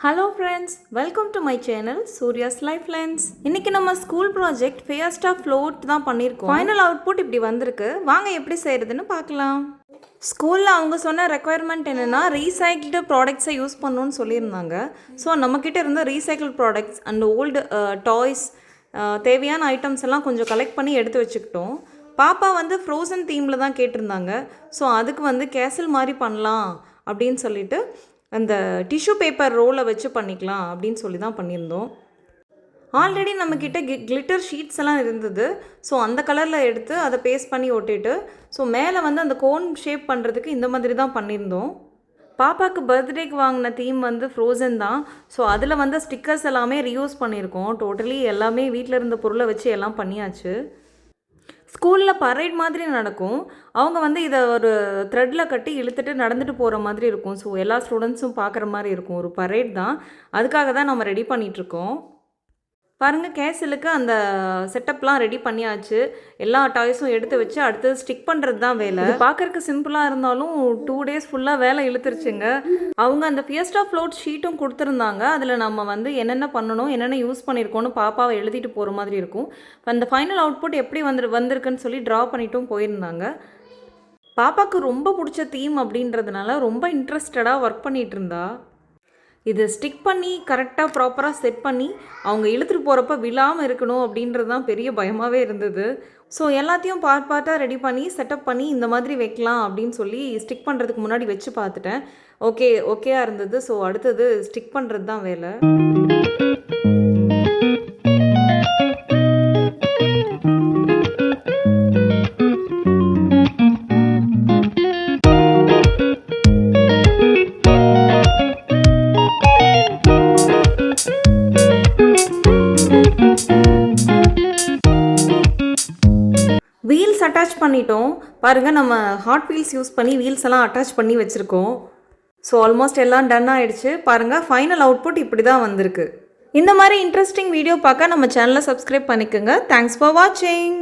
Hello friends, welcome to my channel Surya's life lines. இன்றைக்கி நம்ம school project Fiesta float தான் பண்ணியிருக்கோம். ஃபைனல் அவுட்புட் இப்படி வந்திருக்கு. வாங்க எப்படி செய்கிறதுன்னு பார்க்கலாம். ஸ்கூலில் அவங்க சொன்ன ரெக்குயர்மெண்ட் என்னென்னா ரீசைக்கிள்டு ப்ராடக்ட்ஸை யூஸ் பண்ணணும்னு சொல்லியிருந்தாங்க. ஸோ நம்மக்கிட்ட இருந்த recycle products and old toys தேவையான ஐட்டம்ஸ் எல்லாம் கொஞ்சம் கலெக்ட் பண்ணி எடுத்து வச்சுக்கிட்டோம். பாப்பா வந்து ஃப்ரோசன் தீமில் தான் கேட்டிருந்தாங்க. ஸோ அதுக்கு வந்து கேசல் மாதிரி பண்ணலாம் அப்படின்னு சொல்லிட்டு அந்த டிஷ்யூ பேப்பர் ரோலை வச்சு பண்ணிக்கலாம் அப்படின்னு சொல்லி தான் பண்ணியிருந்தோம். ஆல்ரெடி நம்மக்கிட்ட கிளிட்டர் ஷீட்ஸ் எல்லாம் இருந்தது. ஸோ அந்த கலரில் எடுத்து அதை பேஸ்ட் பண்ணி ஒட்டிட்டு ஸோ மேலே வந்து அந்த கோன் ஷேப் பண்ணுறதுக்கு இந்த மாதிரி தான் பண்ணியிருந்தோம். பாப்பாவுக்கு பர்த்டேக்கு வாங்கின தீம் வந்து ஃப்ரோசன் தான். ஸோ அதில் வந்து ஸ்டிக்கர்ஸ் எல்லாமே ரீயூஸ் பண்ணியிருக்கோம். டோட்டலி எல்லாமே வீட்டில் இருந்த பொருளை வச்சு எல்லாம் பண்ணியாச்சு. ஸ்கூலில் பரேட் மாதிரி நடக்கும். அவங்க வந்து இதை ஒரு த்ரெட்டில் கட்டி இழுத்துட்டு நடந்துட்டு போகிற மாதிரி இருக்கும். ஸோ எல்லா ஸ்டூடெண்ட்ஸும் பார்க்குற மாதிரி இருக்கும். ஒரு பரேட் தான். அதுக்காக தான் நம்ம ரெடி பண்ணிகிட்ருக்கோம். பாருங்கள், கேசலுக்கு அந்த செட்டப்லாம் ரெடி பண்ணியாச்சு. எல்லா டாய்ஸும் எடுத்து வச்சு அடுத்தது ஸ்டிக் பண்ணுறது தான் வேலை. பார்க்குறக்கு சிம்பிளாக இருந்தாலும் 2 days ஃபுல்லாக வேலை இழுத்துருச்சுங்க. அவங்க அந்த ஃபியஸ்டா ஃப்ளோட் ஷீட்டும் கொடுத்துருந்தாங்க. அதில் நம்ம வந்து என்னென்ன பண்ணணும், என்னென்ன யூஸ் பண்ணியிருக்கோன்னு பாப்பாவை எழுதிட்டு போகிற மாதிரி இருக்கும். அந்த ஃபைனல் அவுட்புட் எப்படி வந்திருக்குன்னு சொல்லி ட்ரா பண்ணிட்டும் போயிருந்தாங்க. பாப்பாவுக்கு ரொம்ப பிடிச்ச தீம் அப்படின்றதுனால ரொம்ப இன்ட்ரெஸ்டடாக ஒர்க் பண்ணிகிட்டு இருந்தா. இது ஸ்டிக் பண்ணி கரெக்டாக ப்ராப்பராக செட் பண்ணி அவங்க இழுத்துட்டு போகிறப்ப விழாமல் இருக்கணும் அப்படின்றது தான் பெரிய பயமாகவே இருந்தது. ஸோ எல்லாத்தையும் பார்ட்டாக ரெடி பண்ணி செட்டப் பண்ணி இந்த மாதிரி வைக்கலாம் அப்படின்னு சொல்லி ஸ்டிக் பண்ணுறதுக்கு முன்னாடி வச்சு பார்த்துட்டேன். ஓகேயாக இருந்தது. ஸோ அடுத்தது ஸ்டிக் பண்ணுறது தான் வேலை. வீல்ஸ் அட்டாச் பண்ணிட்டோம். பாருங்கள், நம்ம ஹாட் வீல்ஸ் யூஸ் பண்ணி வீல்ஸ் எல்லாம் அட்டாச் பண்ணி வச்சுருக்கோம். ஸோ ஆல்மோஸ்ட் எல்லாம் டன் ஆகிடுச்சு. பாருங்கள், ஃபைனல் அவுட்புட் இப்படி தான் வந்திருக்கு. இந்த மாதிரி இன்ட்ரெஸ்டிங் வீடியோ பார்க்க நம்ம சேனலை சப்ஸ்கிரைப் பண்ணிக்கோங்க. தேங்க்ஸ் ஃபார் வாட்சிங்.